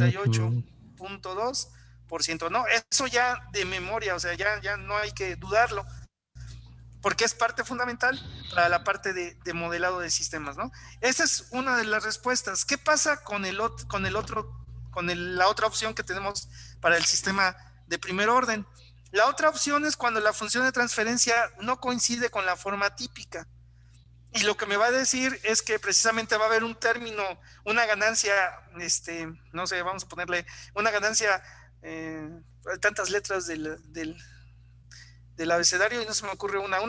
98.2%. No, eso ya de memoria, o sea, ya no hay que dudarlo, porque es parte fundamental para la parte de modelado de sistemas, ¿no? Esa es una de las respuestas. ¿Qué pasa con la otra opción que tenemos para el sistema de primer orden? La otra opción es cuando la función de transferencia no coincide con la forma típica. Y lo que me va a decir es que precisamente va a haber un término, una ganancia, no sé, vamos a ponerle una ganancia, tantas letras del abecedario y no se me ocurre una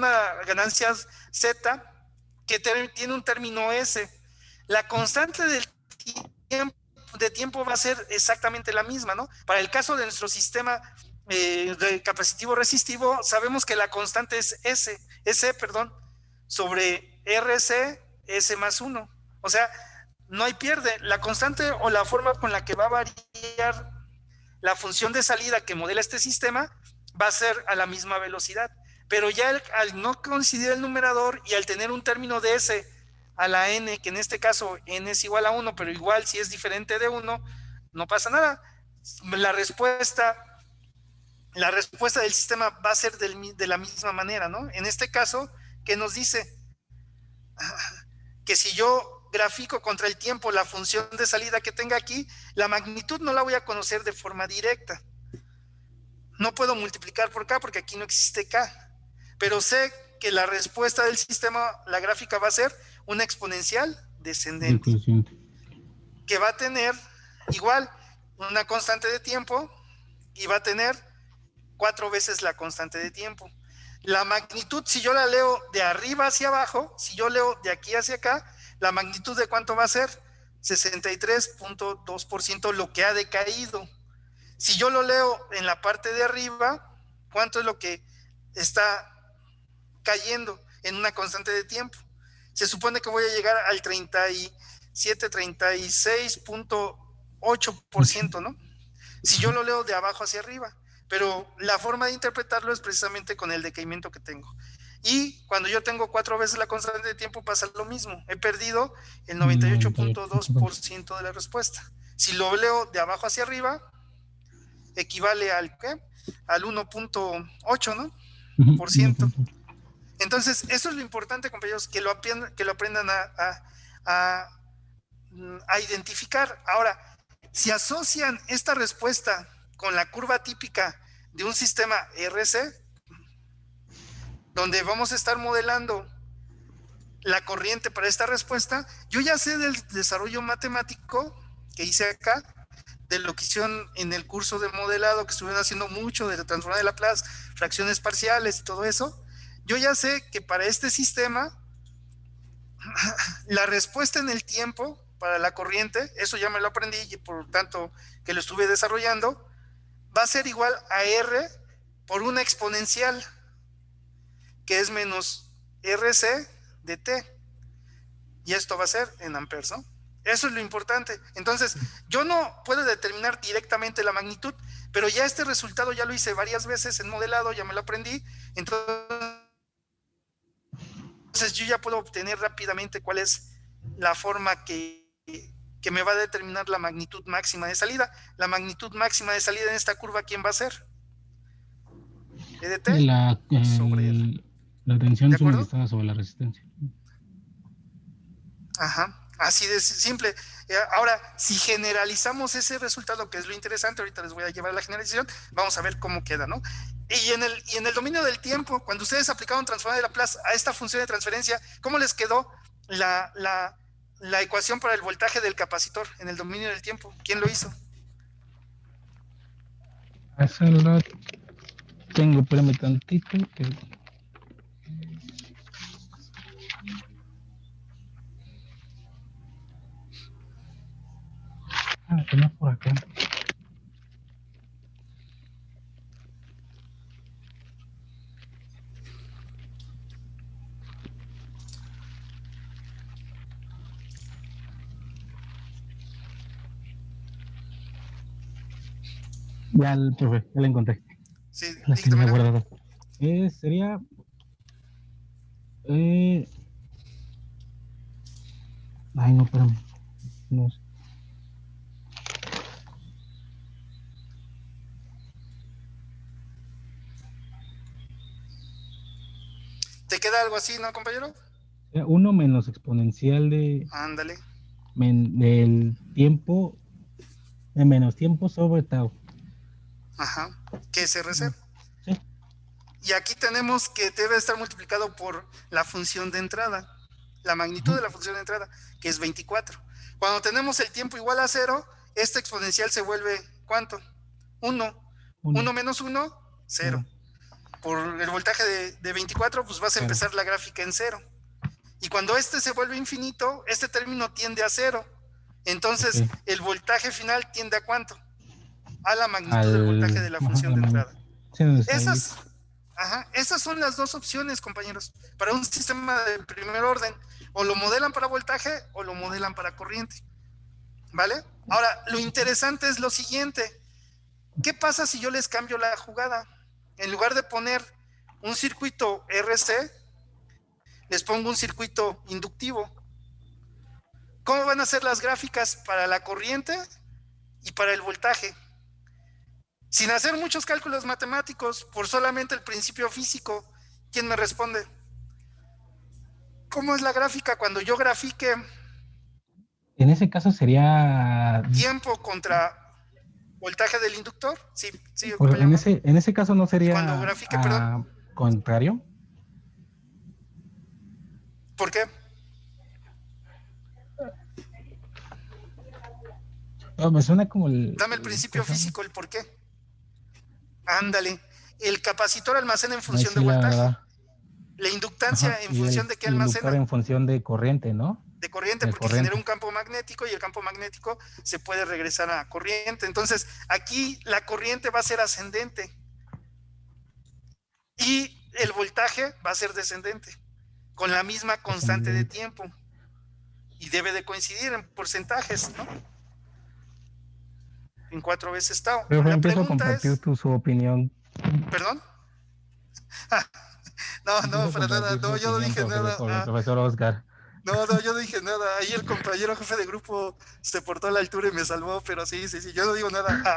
ganancia Z que tiene un término S. La constante de tiempo va a ser exactamente la misma, ¿no? Para el caso de nuestro sistema capacitivo resistivo, sabemos que la constante es S, sobre RC, S más 1. O sea, no hay pierde. La constante o la forma con la que va a variar la función de salida que modela este sistema va a ser a la misma velocidad. Pero ya al no coincidir el numerador y al tener un término de S a la N, que en este caso N es igual a 1, pero igual si es diferente de 1, no pasa nada. La respuesta del sistema va a ser de la misma manera, ¿no? En este caso, ¿qué nos dice? Que si yo grafico contra el tiempo la función de salida que tenga aquí, la magnitud no la voy a conocer de forma directa. No puedo multiplicar por K porque aquí no existe K, pero sé que la respuesta del sistema, la gráfica va a ser una exponencial descendente, que va a tener igual una constante de tiempo y va a tener 4 veces la constante de tiempo. La magnitud, si yo la leo de arriba hacia abajo, si yo leo de aquí hacia acá, la magnitud de cuánto va a ser 63.2%, lo que ha decaído. Si yo lo leo en la parte de arriba, ¿cuánto es lo que está cayendo en una constante de tiempo? Se supone que voy a llegar al 36.8%, ¿no? Si yo lo leo de abajo hacia arriba. Pero la forma de interpretarlo es precisamente con el decaimiento que tengo. Y cuando yo tengo 4 veces la constante de tiempo pasa lo mismo. He perdido el 98.2% de la respuesta. Si lo leo de abajo hacia arriba, equivale al 1.8, ¿no? Por ciento. Entonces, eso es lo importante, compañeros, que lo aprendan a identificar. Ahora, si asocian esta respuesta con la curva típica de un sistema RC, donde vamos a estar modelando la corriente para esta respuesta, yo ya sé del desarrollo matemático que hice acá, de lo que hicieron en el curso de modelado, que estuvieron haciendo mucho de la transformación de Laplace, fracciones parciales y todo eso. Yo ya sé que para este sistema, la respuesta en el tiempo para la corriente, eso ya me lo aprendí y por tanto que lo estuve desarrollando, va a ser igual a R por una exponencial, que es menos RC de T. Y esto va a ser en amperes, ¿no? Eso es lo importante. Entonces, yo no puedo determinar directamente la magnitud, pero ya este resultado ya lo hice varias veces en modelado, ya me lo aprendí. Entonces, yo ya puedo obtener rápidamente cuál es la forma que me va a determinar la magnitud máxima de salida. La magnitud máxima de salida en esta curva, ¿quién va a ser? EDT sobre R. La tensión suministrada sobre la resistencia. Ajá, así de simple. Ahora, si generalizamos ese resultado, que es lo interesante, ahorita les voy a llevar a la generalización, vamos a ver cómo queda, ¿no? Y en el dominio del tiempo, cuando ustedes aplicaron transformada de Laplace a esta función de transferencia, ¿cómo les quedó la ecuación para el voltaje del capacitor en el dominio del tiempo? ¿Quién lo hizo? Esa la tengo, espérame tantito. Tenemos por acá. Ya, profe, ya la encontré. Sí, la tenía guardada. Sería... Ay, no, espérame. No sé. ¿Te queda algo así, no, compañero? 1 menos exponencial Ándale. del tiempo, de menos tiempo sobre tau. Ajá. Que es RC. Sí. Y aquí tenemos que debe estar multiplicado por la función de entrada, la magnitud de la función de entrada, que es 24. Cuando tenemos el tiempo igual a 0, este exponencial se vuelve, ¿cuánto? 1. 1 menos 1, 0. Por el voltaje de 24, pues vas a empezar la gráfica en 0. Y cuando este se vuelve infinito, este término tiende a 0. Entonces, el voltaje final tiende a ¿cuánto? A la magnitud del voltaje de la función de entrada. Esas son las dos opciones, compañeros, para un sistema de primer orden. O lo modelan para voltaje o lo modelan para corriente. ¿Vale? Ahora, lo interesante es lo siguiente. ¿Qué pasa si yo les cambio la jugada? En lugar de poner un circuito RC, les pongo un circuito inductivo. ¿Cómo van a ser las gráficas para la corriente y para el voltaje? Sin hacer muchos cálculos matemáticos, por solamente el principio físico. ¿Quién me responde? ¿Cómo es la gráfica cuando yo grafique? En ese caso sería Tiempo contra voltaje del inductor. Sí, en ese caso no sería cuando grafique, perdón. Contrario. ¿Por qué? No, me suena como Dame el principio físico, el por qué. Ándale. El capacitor almacena en función de voltaje. La inductancia en función de qué almacena. En función de corriente, ¿no? De corriente, porque genera un campo magnético y el campo magnético se puede regresar a corriente. Entonces, aquí la corriente va a ser ascendente y el voltaje va a ser descendente con la misma constante de tiempo y debe de coincidir en porcentajes, ¿no? En 4 veces tau. Pero empiezo a compartir su opinión. ¿Perdón? No, para nada. No, yo no dije nada. Con el profesor Oscar. No, yo no dije nada. Ahí el compañero jefe de grupo se portó a la altura y me salvó, pero sí, yo no digo nada.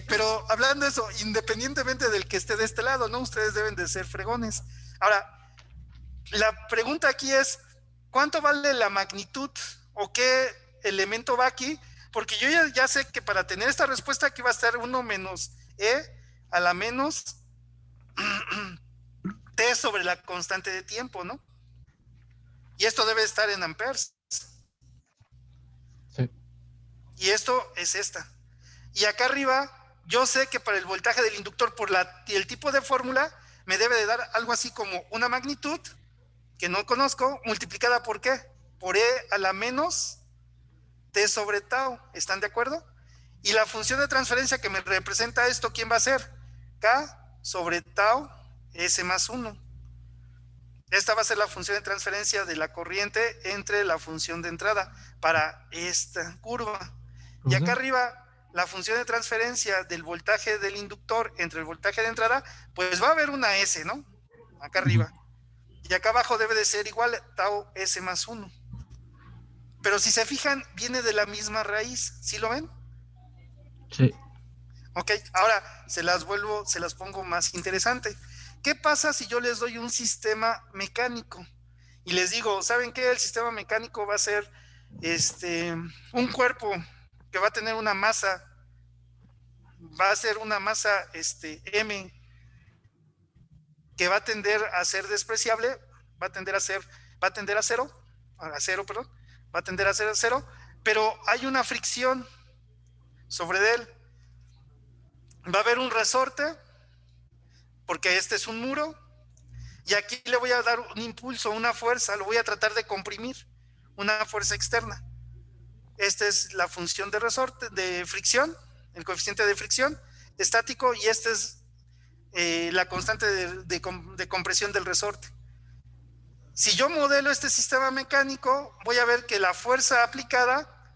Pero hablando de eso, independientemente del que esté de este lado, ¿no? Ustedes deben de ser fregones. Ahora, la pregunta aquí es, ¿cuánto vale la magnitud o qué elemento va aquí? Porque yo ya sé que para tener esta respuesta aquí va a estar 1 menos E a la menos T sobre la constante de tiempo, ¿no? Y esto debe estar en amperes. Sí. Y esto es esta. Y acá arriba, yo sé que para el voltaje del inductor, por el tipo de fórmula, me debe de dar algo así como una magnitud, que no conozco, multiplicada por ¿qué? Por E a la menos T sobre tau. ¿Están de acuerdo? Y la función de transferencia que me representa esto, ¿quién va a ser? K sobre tau S más 1. Esta va a ser la función de transferencia de la corriente entre la función de entrada para esta curva. Y acá arriba, la función de transferencia del voltaje del inductor entre el voltaje de entrada, pues va a haber una S, ¿no? Acá arriba. Y acá abajo debe de ser igual tau S más 1. Pero si se fijan, viene de la misma raíz. ¿Sí lo ven? Sí. Ok, ahora se las pongo más interesante. ¿Qué pasa si yo les doy un sistema mecánico? Y les digo, ¿saben qué? El sistema mecánico va a ser un cuerpo que va a tener una masa, va a ser una masa M, que va a tender a ser despreciable, va a tender a cero, va a tender a ser cero, pero hay una fricción sobre él. Va a haber un resorte, porque este es un muro, y aquí le voy a dar un impulso, una fuerza, lo voy a tratar de comprimir, una fuerza externa. Esta es la función de resorte, de fricción, el coeficiente de fricción estático, y esta es la constante de compresión del resorte. Si yo modelo este sistema mecánico, voy a ver que la fuerza aplicada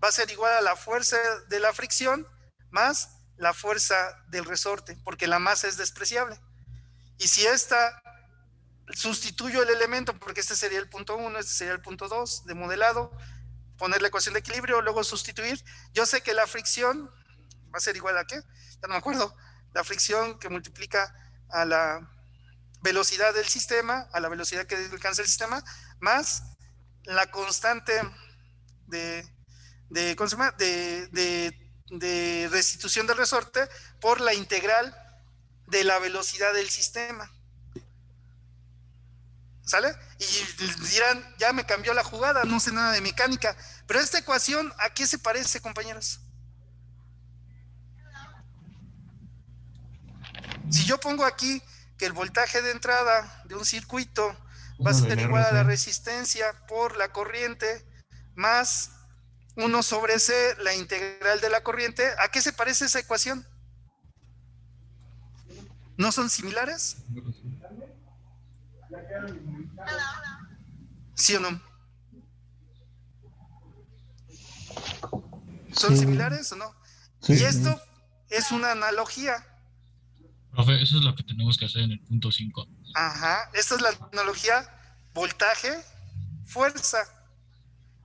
va a ser igual a la fuerza de la fricción más la fuerza del resorte, porque la masa es despreciable. Y si esta sustituyo el elemento, porque este sería el punto 1, este sería el punto 2 de modelado, poner la ecuación de equilibrio, luego sustituir, yo sé que la fricción va a ser igual a ¿qué? Ya no me acuerdo. La fricción que multiplica a la velocidad del sistema, a la velocidad que alcanza el sistema, más la constante ¿cómo se llama? De restitución del resorte por la integral de la velocidad del sistema. ¿Sale? Y dirán, ya me cambió la jugada, no sé nada de mecánica. Pero esta ecuación, ¿a qué se parece, compañeros? Si yo pongo aquí que el voltaje de entrada de un circuito va a ser igual a la resistencia por la corriente más 1 sobre C, la integral de la corriente, ¿a qué se parece esa ecuación? ¿No son similares? ¿Sí o no? ¿Son similares o no? Sí. Y esto es una analogía. Profe, eso es lo que tenemos que hacer en el punto 5. Ajá, esta es la analogía voltaje, fuerza,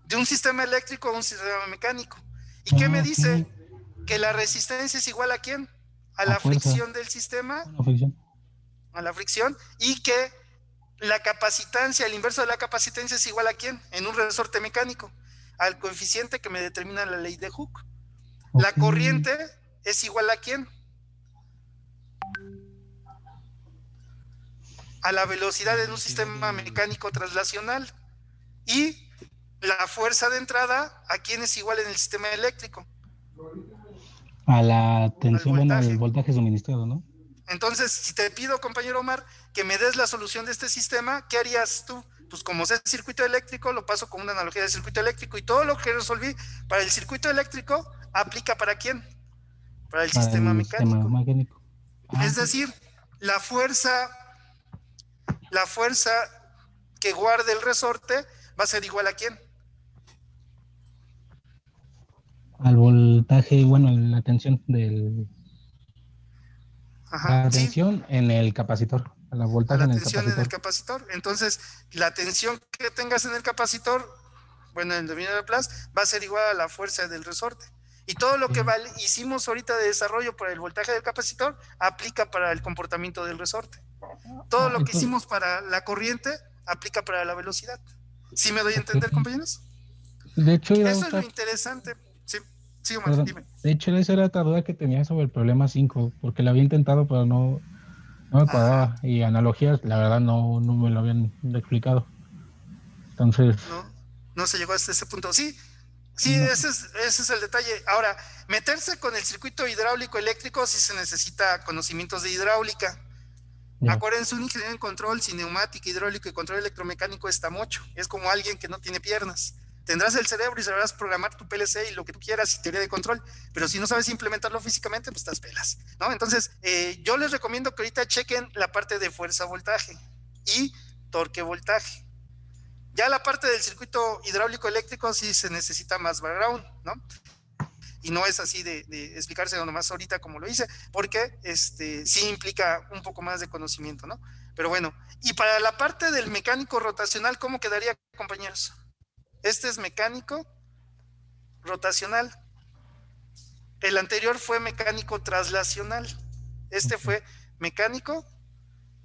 de un sistema eléctrico a un sistema mecánico. ¿Y qué me dice? Que la resistencia es igual a ¿quién? A la fricción del sistema, a la fricción, y que la capacitancia, el inverso de la capacitancia es igual a ¿quién? En un resorte mecánico, al coeficiente que me determina la ley de Hooke. La corriente es igual a ¿quién? A la velocidad en un sistema mecánico translacional. Y la fuerza de entrada, ¿a quién es igual en el sistema eléctrico? A la tensión, bueno, al voltaje suministrado, ¿no? Entonces, si te pido, compañero Omar, que me des la solución de este sistema, ¿qué harías tú? Pues como es circuito eléctrico, lo paso con una analogía de circuito eléctrico, y todo lo que resolví para el circuito eléctrico aplica ¿para quién? Para el sistema mecánico. Es decir, la fuerza que guarde el resorte va a ser igual a ¿quién? Al voltaje, bueno, la tensión del... Ajá, la tensión en el capacitor. La voltaje en el capacitor. Entonces, la tensión que tengas en el capacitor, bueno, en el dominio de Laplace, va a ser igual a la fuerza del resorte. Y todo lo que hicimos ahorita de desarrollo para el voltaje del capacitor aplica para el comportamiento del resorte. Todo lo que hicimos para la corriente aplica para la velocidad. ¿Sí me doy a entender, compañeros? De hecho, eso es lo interesante. Sí, Omar, dime. De hecho, esa era otra duda que tenía sobre el problema 5, porque lo había intentado, pero no me cuadraba. Y analogías, la verdad, no me lo habían explicado. Entonces... No se llegó hasta ese punto. Sí, no. Ese es el detalle. Ahora, meterse con el circuito hidráulico eléctrico sí se necesita conocimientos de hidráulica. Ya. Acuérdense, un ingeniero en control, sin neumática, hidráulico y control electromecánico está mocho. Es como alguien que no tiene piernas. Tendrás el cerebro y sabrás programar tu PLC y lo que tú quieras y teoría de control, pero si no sabes implementarlo físicamente, pues estás pelas, ¿no? Entonces, yo les recomiendo que ahorita chequen la parte de fuerza-voltaje y torque-voltaje. Ya la parte del circuito hidráulico eléctrico sí se necesita más background, ¿no? Y no es así de explicarse nomás ahorita como lo hice, porque sí implica un poco más de conocimiento, ¿no? Pero bueno, y para la parte del mecánico rotacional, ¿cómo quedaría, compañeros? Este es mecánico rotacional. El anterior fue mecánico traslacional. Este fue mecánico.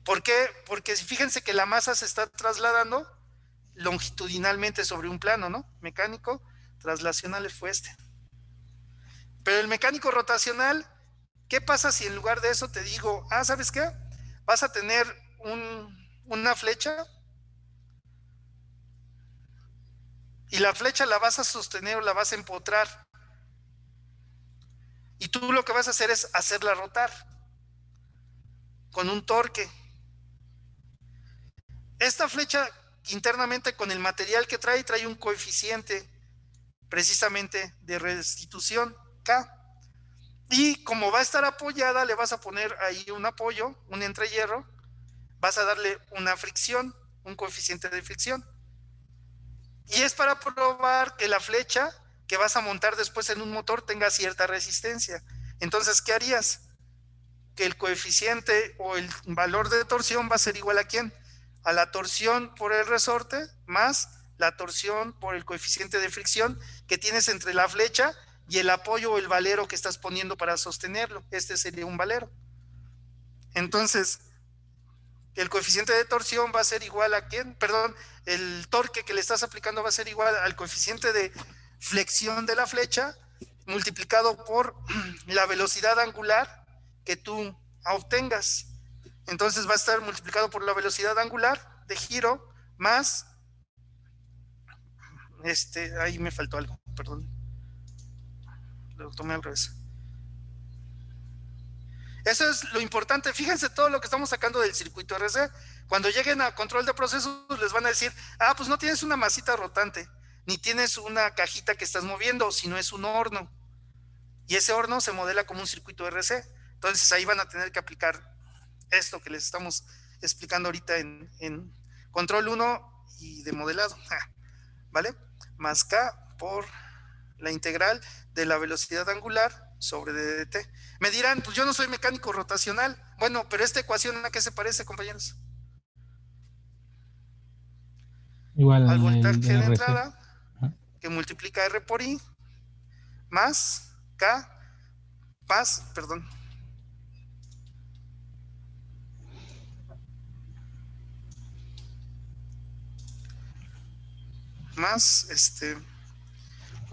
¿Por qué? Porque fíjense que la masa se está trasladando longitudinalmente sobre un plano, ¿no? Mecánico traslacional fue este. Pero el mecánico rotacional, ¿qué pasa si en lugar de eso te digo, ¿sabes qué? Vas a tener una flecha y la flecha la vas a sostener o la vas a empotrar. Y tú lo que vas a hacer es hacerla rotar con un torque. Esta flecha internamente con el material que trae un coeficiente precisamente de restitución K. Y como va a estar apoyada, le vas a poner ahí un apoyo, un entrehierro, vas a darle una fricción, un coeficiente de fricción. Y es para probar que la flecha que vas a montar después en un motor tenga cierta resistencia. Entonces, ¿qué harías? Que el coeficiente o el valor de torsión va a ser igual a ¿quién? A la torsión por el resorte más la torsión por el coeficiente de fricción que tienes entre la flecha y el apoyo o el valero que estás poniendo para sostenerlo. Este sería un valero. Entonces, el coeficiente de torsión va a ser igual a ¿quién? Perdón, el torque que le estás aplicando va a ser igual al coeficiente de flexión de la flecha multiplicado por la velocidad angular que tú obtengas. Entonces va a estar multiplicado por la velocidad angular de giro más, ahí me faltó algo, perdón, lo tomé al revés. Eso es lo importante. Fíjense todo lo que estamos sacando del circuito RC. Cuando lleguen a control de procesos les van a decir, pues no tienes una masita rotante, ni tienes una cajita que estás moviendo, sino es un horno. Y ese horno se modela como un circuito RC. Entonces ahí van a tener que aplicar esto que les estamos explicando ahorita en control 1 y de modelado. ¿Vale? Más K por la integral de la velocidad angular sobre DDT. Me dirán, pues yo no soy mecánico rotacional. Bueno, pero esta ecuación, ¿a qué se parece, compañeros? Igual al voltaje de RC. entrada, que multiplica R por I, más K, más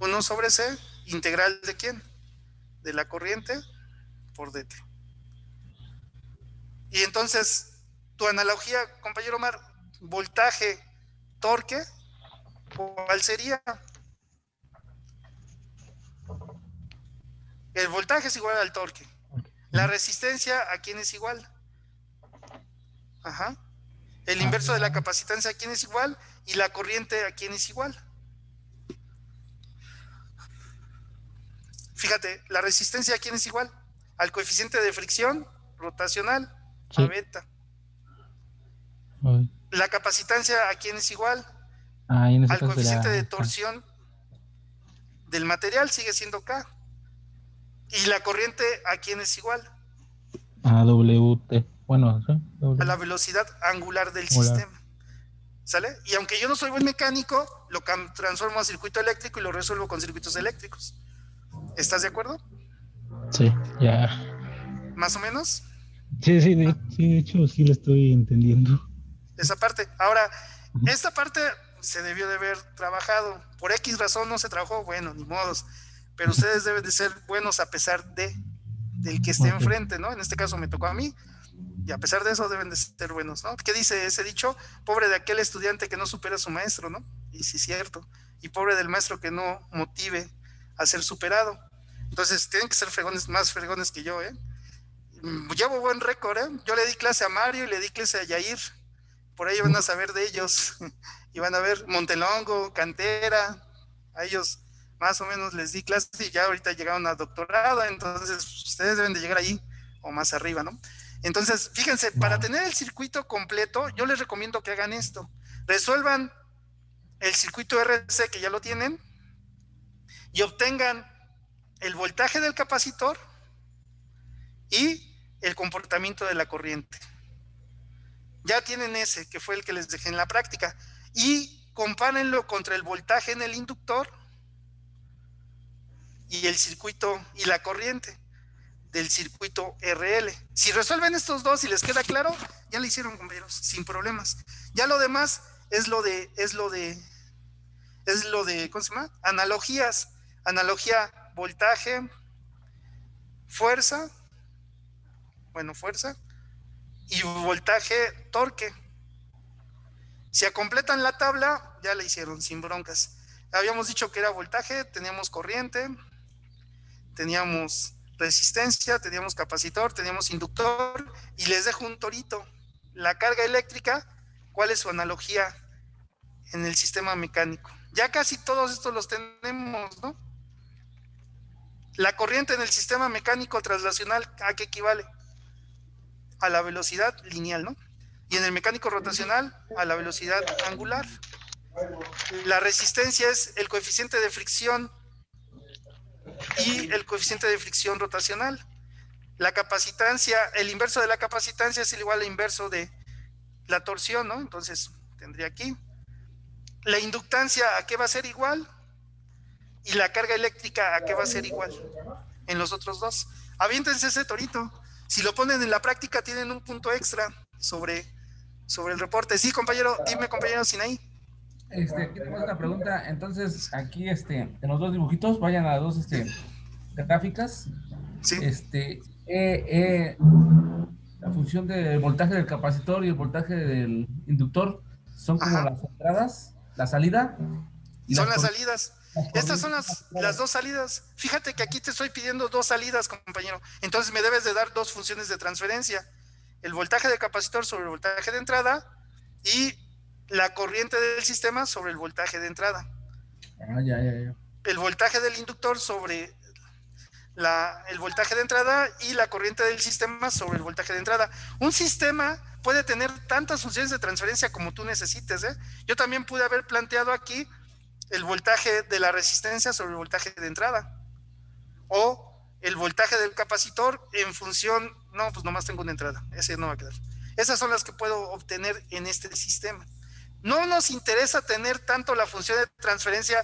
1 sobre C, integral de ¿quién? De la corriente por dt. Y entonces, tu analogía, compañero Omar, voltaje, torque, ¿cuál sería? El voltaje es igual al torque. La resistencia, ¿a quién es igual? Ajá. El inverso de la capacitancia, ¿a quién es igual? Y la corriente, ¿a quién es igual? Fíjate, la resistencia, ¿a quién es igual? Al coeficiente de fricción rotacional, sí, a beta. La capacitancia, ¿a quién es igual? Al coeficiente de torsión del material, sigue siendo K. ¿Y la corriente, a quién es igual? A WT. Bueno, ¿sí? A la velocidad angular del sistema. ¿Sale? Y aunque yo no soy buen mecánico, lo transformo a circuito eléctrico y lo resuelvo con circuitos eléctricos. ¿Estás de acuerdo? Sí, ya. ¿Más o menos? Sí, de hecho sí lo estoy entendiendo. Esa parte. Ahora, esta parte se debió de haber trabajado. Por X razón no se trabajó, bueno, ni modos. Pero ustedes deben de ser buenos a pesar del que esté enfrente, ¿no? En este caso me tocó a mí. Y a pesar de eso deben de ser buenos, ¿no? ¿Qué dice ese dicho? Pobre de aquel estudiante que no supera a su maestro, ¿no? Y sí es cierto. Y pobre del maestro que no motive a ser superado. Entonces tienen que ser fregones, más fregones que yo, ¿eh? Llevo buen récord, ¿eh? Yo le di clase a Mario y le di clase a Yair. Por ahí van a saber de ellos. Y van a ver Montelongo, Cantera. A ellos más o menos les di clase y ya ahorita llegaron a doctorado. Entonces ustedes deben de llegar ahí o más arriba, ¿no? Entonces, fíjense, para tener el circuito completo, yo les recomiendo que hagan esto. Resuelvan el circuito RC, que ya lo tienen, y obtengan el voltaje del capacitor y el comportamiento de la corriente. Ya tienen ese, que fue el que les dejé en la práctica. Y compárenlo contra el voltaje en el inductor y el circuito y la corriente del circuito RL. Si resuelven estos dos y les queda claro, ya lo hicieron, compañeros, sin problemas. Ya lo demás es lo de, ¿cómo se llama? Analogías. Analogía, voltaje, fuerza, y voltaje, torque. Si completan la tabla, ya la hicieron sin broncas. Habíamos dicho que era voltaje, teníamos corriente, teníamos resistencia, teníamos capacitor, teníamos inductor, y les dejo un torito. La carga eléctrica, ¿cuál es su analogía en el sistema mecánico? Ya casi todos estos los tenemos, ¿no? La corriente en el sistema mecánico traslacional, ¿a qué equivale? A la velocidad lineal, ¿no? Y en el mecánico rotacional, a la velocidad angular. La resistencia es el coeficiente de fricción y el coeficiente de fricción rotacional. La capacitancia, el inverso de la capacitancia es igual al inverso de la torsión, ¿no? Entonces, tendría aquí. La inductancia, ¿a qué va a ser igual? Y la carga eléctrica, ¿a qué va a ser igual? En los otros dos. Aviéntense ese torito. Si lo ponen en la práctica, tienen un punto extra sobre sobre el reporte. Sí, compañero, dime, compañero Sinaí. Aquí tenemos una pregunta. Entonces, aquí, en los dos dibujitos, vayan a las dos, gráficas. Sí. La función del voltaje del capacitor y el voltaje del inductor son como Ajá. las entradas, la salida. Y son las salidas. Estas son las corrientes. dos salidas. Fíjate que aquí te estoy pidiendo dos salidas, compañero. Entonces me debes de dar dos funciones de transferencia. El voltaje del capacitor sobre el voltaje de entrada y la corriente del sistema sobre el voltaje de entrada. Ya. El voltaje del inductor sobre el voltaje de entrada y la corriente del sistema sobre el voltaje de entrada. Un sistema puede tener tantas funciones de transferencia como tú necesites, ¿eh? Yo también pude haber planteado aquí el voltaje de la resistencia sobre el voltaje de entrada, o el voltaje del capacitor en función, no, pues nomás tengo una entrada, ese no va a quedar. Esas son las que puedo obtener en este sistema. No nos interesa tener tanto la función de transferencia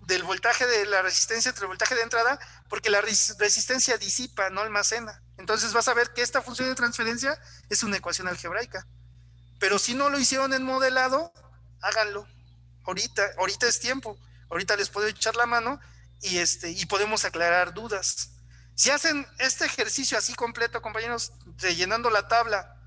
del voltaje de la resistencia entre el voltaje de entrada, porque la resistencia disipa, no almacena. Entonces vas a ver que esta función de transferencia es una ecuación algebraica. Pero si no lo hicieron en modelado, háganlo. Ahorita es tiempo. Ahorita les puedo echar la mano y podemos aclarar dudas. Si hacen este ejercicio así completo, compañeros, rellenando la tabla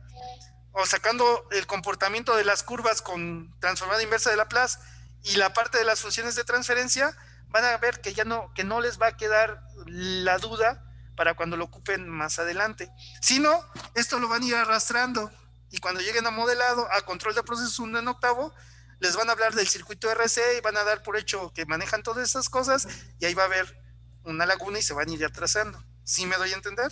o sacando el comportamiento de las curvas con transformada inversa de Laplace y la parte de las funciones de transferencia, van a ver que que no les va a quedar la duda para cuando lo ocupen más adelante. Si no, esto lo van a ir arrastrando y cuando lleguen a modelado, a control de procesos 1 en octavo, les van a hablar del circuito RC y van a dar por hecho que manejan todas esas cosas y ahí va a haber una laguna y se van a ir atrasando. ¿Sí me doy a entender?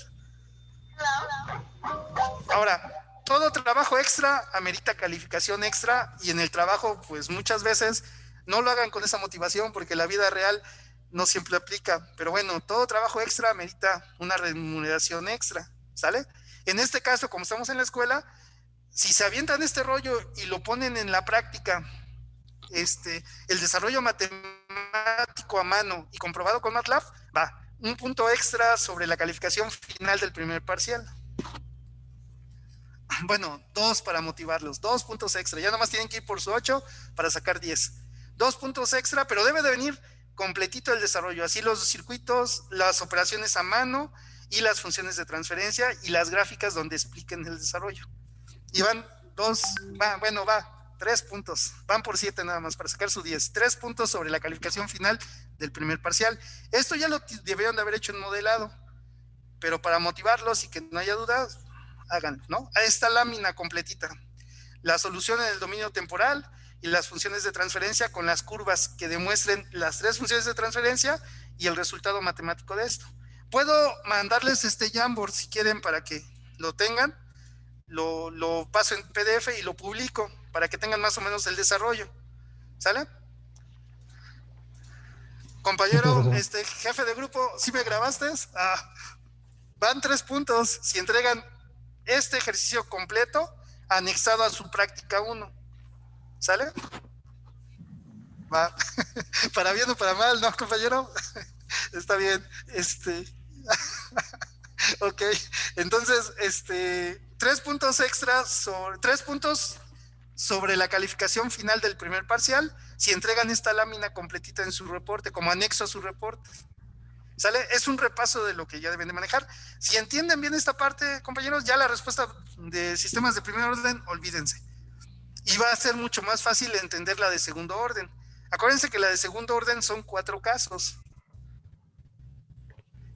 Ahora, todo trabajo extra amerita calificación extra y en el trabajo, pues muchas veces no lo hagan con esa motivación porque la vida real no siempre aplica. Pero bueno, todo trabajo extra amerita una remuneración extra, ¿sale? En este caso, como estamos en la escuela, si se avientan este rollo y lo ponen en la práctica, el desarrollo matemático a mano y comprobado con MATLAB, va, un punto extra sobre la calificación final del primer parcial. Bueno, 2 para motivarlos, 2 puntos extra, ya nomás tienen que ir por su 8 para sacar 10. 2 puntos extra, pero debe de venir completito el desarrollo, así los circuitos, las operaciones a mano y las funciones de transferencia y las gráficas donde expliquen el desarrollo. Y van 3 puntos, van por 7 nada más para sacar su 10, 3 puntos sobre la calificación final del primer parcial. Esto ya lo debieron de haber hecho en modelado, pero para motivarlos y que no haya dudas, háganlo, ¿no? A esta lámina completita, la solución en el dominio temporal y las funciones de transferencia con las curvas que demuestren las 3 funciones de transferencia y el resultado matemático de esto. Puedo mandarles este Jamboard si quieren para que lo tengan, lo paso en PDF y lo publico para que tengan más o menos el desarrollo, ¿sale? Compañero, jefe de grupo, ¿sí me grabaste? Van 3 puntos si entregan este ejercicio completo anexado a su práctica 1, ¿sale? Va. Para bien o para mal, ¿no, compañero? Está bien. Ok, entonces, 3 puntos extras, 3 puntos sobre la calificación final del primer parcial si entregan esta lámina completita en su reporte, como anexo a su reporte. ¿Sale? Es un repaso de lo que ya deben de manejar. Si entienden bien esta parte, compañeros, ya la respuesta de sistemas de primer orden, olvídense. Y va a ser mucho más fácil entender la de segundo orden. Acuérdense que la de segundo orden son 4 casos.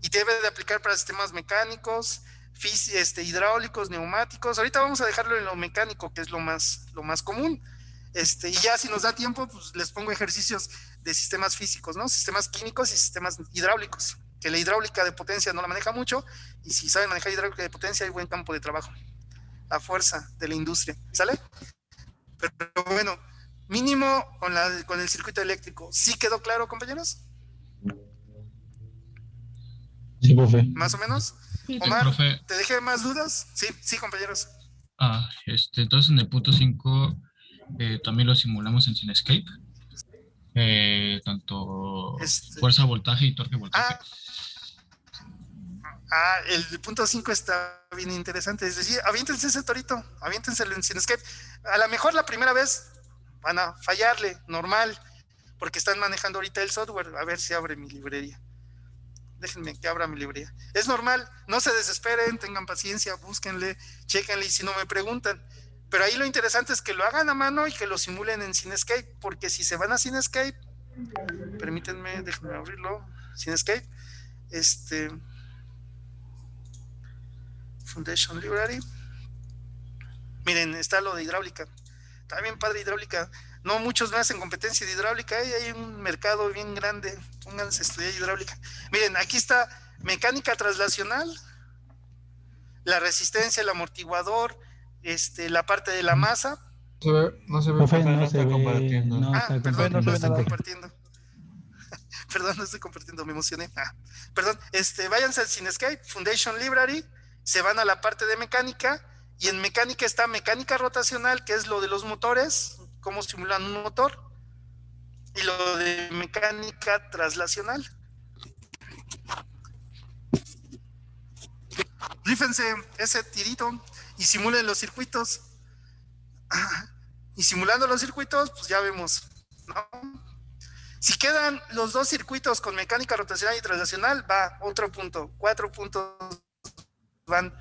Y debe de aplicar para sistemas mecánicos, hidráulicos, neumáticos. Ahorita vamos a dejarlo en lo mecánico, que es lo más común. Y ya si nos da tiempo, pues les pongo ejercicios de sistemas físicos, ¿no? Sistemas químicos y sistemas hidráulicos, que la hidráulica de potencia no la maneja mucho, y si saben manejar hidráulica de potencia hay buen campo de trabajo, a fuerza de la industria, ¿sale? Pero bueno, mínimo con el circuito eléctrico. ¿Sí quedó claro, compañeros? Sí, profe. ¿Más o menos? Sí, Omar, profe. ¿te dejé más dudas? Sí, compañeros. Entonces en el punto 5 también lo simulamos en Cinescape. Tanto fuerza voltaje y torque voltaje. El punto 5 está bien interesante. Es decir, aviéntense ese torito, aviéntenselo en CineScape. A lo mejor la primera vez van a fallarle, normal, porque están manejando ahorita el software. A ver si abre mi librería. Déjenme que abra mi librería. Es normal, no se desesperen, tengan paciencia, búsquenle, chéquenle y si no me preguntan. Pero ahí lo interesante es que lo hagan a mano y que lo simulen en CineScape, porque si se van a CineScape, permítanme, déjenme abrirlo, CineScape, Foundation Library. Miren, está lo de hidráulica. Está bien padre hidráulica. No muchos me hacen competencia de hidráulica. Hay un mercado bien grande. Pónganse a estudiar hidráulica. Miren, aquí está mecánica traslacional, la resistencia, el amortiguador, la parte de la masa. No se ve, Profe, no no está se ve, compartiendo. no está Perdón, no estoy compartiendo. compartiendo. Perdón, no estoy compartiendo, me emocioné. Perdón, váyanse al CineScape, Foundation Library, se van a la parte de mecánica, y en mecánica está mecánica rotacional, que es lo de los motores, cómo simulan un motor, y lo de mecánica traslacional. Rífense ese tirito y simulen los circuitos. Y simulando los circuitos, pues ya vemos, ¿no? Si quedan los dos circuitos con mecánica rotacional y traslacional, va otro punto. 4 puntos van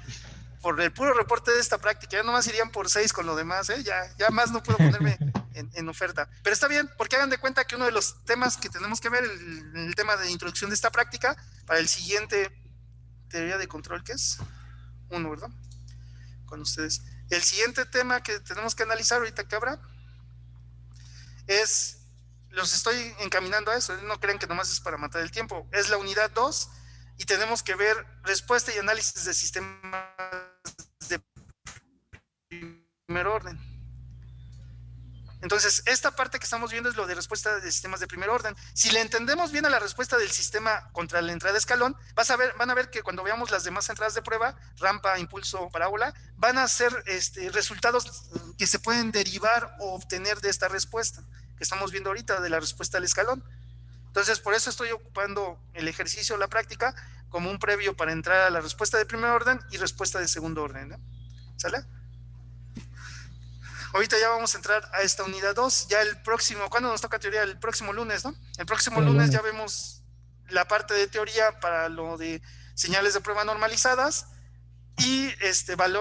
por el puro reporte de esta práctica. Ya nomás irían por 6 con lo demás, ¿eh? Ya más no puedo ponerme en oferta. Pero está bien, porque hagan de cuenta que uno de los temas que tenemos que ver, el tema de introducción de esta práctica, para el siguiente teoría de control, ¿qué es? 1, ¿verdad? Con ustedes. El siguiente tema que tenemos que analizar ahorita que habrá es... Los estoy encaminando a eso, no crean que nomás es para matar el tiempo. Es la unidad 2 y tenemos que ver respuesta y análisis de sistemas de primer orden. Entonces, esta parte que estamos viendo es lo de respuesta de sistemas de primer orden. Si le entendemos bien a la respuesta del sistema contra la entrada de escalón, van a ver que cuando veamos las demás entradas de prueba, rampa, impulso, parábola, van a ser resultados que se pueden derivar o obtener de esta respuesta que estamos viendo ahorita de la respuesta al escalón. Entonces, por eso estoy ocupando el ejercicio, la práctica, como un previo para entrar a la respuesta de primer orden y respuesta de segundo orden, ¿no? ¿Sale? Ahorita ya vamos a entrar a esta unidad 2, ya el próximo, ¿cuándo nos toca teoría? El próximo lunes, ¿no? El próximo lunes ya vemos la parte de teoría para lo de señales de prueba normalizadas y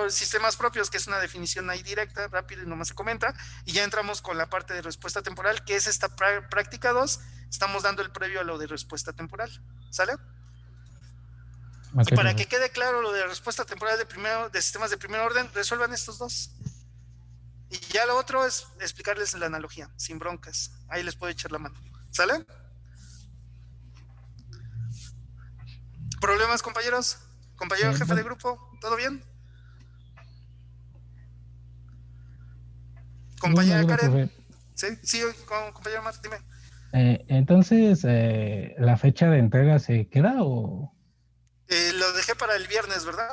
sistemas propios, que es una definición ahí directa, rápido y nomás se comenta, y ya entramos con la parte de respuesta temporal, que es esta práctica 2, estamos dando el previo a lo de respuesta temporal, ¿sale? Okay, y para que quede claro lo de respuesta temporal de sistemas de primer orden, resuelvan estos dos. Y ya lo otro es explicarles la analogía, sin broncas, ahí les puedo echar la mano, ¿sale? ¿Problemas, compañeros? Compañero jefe de grupo, ¿todo bien? Compañera Karen. Sí, compañero Marta, dime. Entonces, ¿la fecha de entrega se queda o...? Lo dejé para el viernes, ¿verdad?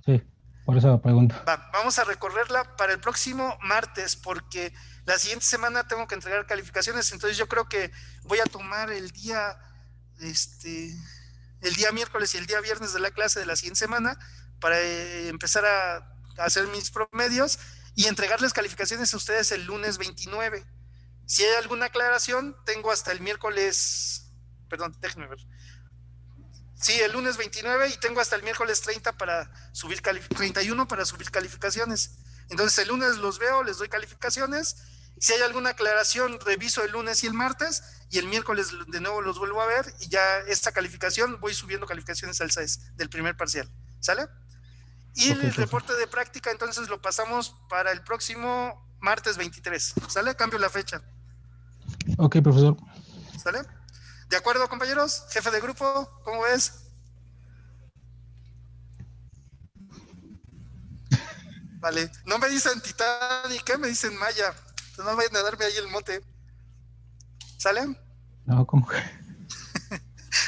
Sí, por eso pregunto. Vamos a recorrerla para el próximo martes, porque la siguiente semana tengo que entregar calificaciones, entonces yo creo que voy a tomar el día miércoles y el día viernes de la clase de la siguiente semana para empezar a hacer mis promedios y entregarles calificaciones a ustedes el lunes 29. Si hay alguna aclaración, tengo hasta el miércoles, perdón, déjenme ver. Sí, el lunes 29 y tengo hasta el miércoles 30 para subir 31 para subir calificaciones. Entonces el lunes los veo, les doy calificaciones. Si hay alguna aclaración, reviso el lunes y el martes, y el miércoles de nuevo los vuelvo a ver, y ya esta calificación, voy subiendo calificaciones al 6 del primer parcial, ¿sale? Y okay, el reporte de práctica, entonces lo pasamos para el próximo martes 23, ¿sale? Cambio la fecha. Ok, profesor. ¿Sale? ¿De acuerdo, compañeros? Jefe de grupo, ¿cómo ves? Vale, no me dicen Titanic, me dicen Maya. No vayan a darme ahí el mote. ¿Sale? No, ¿cómo que?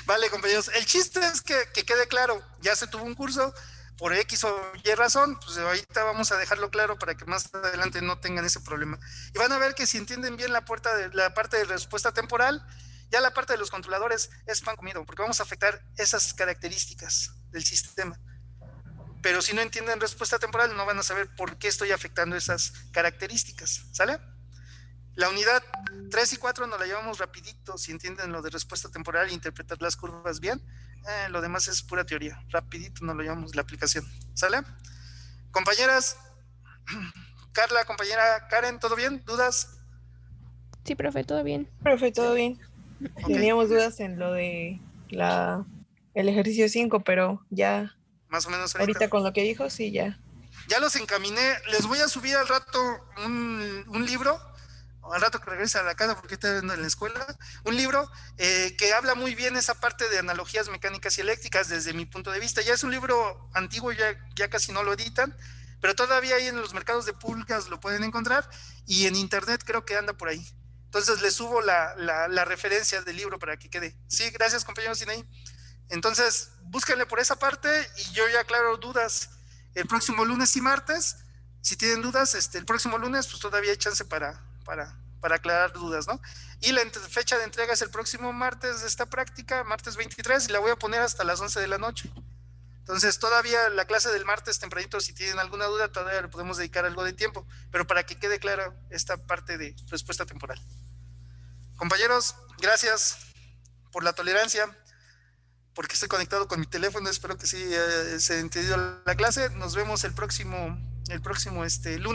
Vale, compañeros. El chiste es que quede claro. Ya se tuvo un curso por X o Y razón. Pues ahorita vamos a dejarlo claro para que más adelante no tengan ese problema. Y van a ver que si entienden bien la parte de respuesta temporal, ya la parte de los controladores es pan comido, porque vamos a afectar esas características del sistema. Pero si no entienden respuesta temporal, no van a saber por qué estoy afectando esas características, ¿sale? La unidad 3 y 4 nos la llevamos rapidito, si entienden lo de respuesta temporal e interpretar las curvas bien. Lo demás es pura teoría, rapidito nos lo llevamos la aplicación, ¿sale? Compañeras, Carla, compañera Karen, ¿todo bien? ¿Dudas? Sí, profe, todo bien. Profe, todo bien. Okay. Teníamos dudas en lo de el ejercicio 5, pero ya Más o menos ahorita con lo que dijo, sí, ya. Ya los encaminé. Les voy a subir al rato un libro, al rato que regrese a la casa porque estoy en la escuela, un libro que habla muy bien esa parte de analogías mecánicas y eléctricas desde mi punto de vista. Ya es un libro antiguo, ya casi no lo editan, pero todavía ahí en los mercados de públicas lo pueden encontrar y en internet creo que anda por ahí. Entonces les subo la referencia del libro para que quede. Sí, gracias compañeros Sinei. Entonces búsquenle por esa parte y yo ya aclaro dudas el próximo lunes y martes. Si tienen dudas, el próximo lunes pues todavía hay chance para aclarar dudas, ¿no? Y la fecha de entrega es el próximo martes de esta práctica, martes 23, y la voy a poner hasta las 11 de la noche. Entonces todavía la clase del martes tempranito, si tienen alguna duda, todavía le podemos dedicar algo de tiempo, pero para que quede clara esta parte de respuesta temporal. Compañeros, gracias por la tolerancia, porque estoy conectado con mi teléfono, espero que sí se haya entendido la clase. Nos vemos el próximo lunes.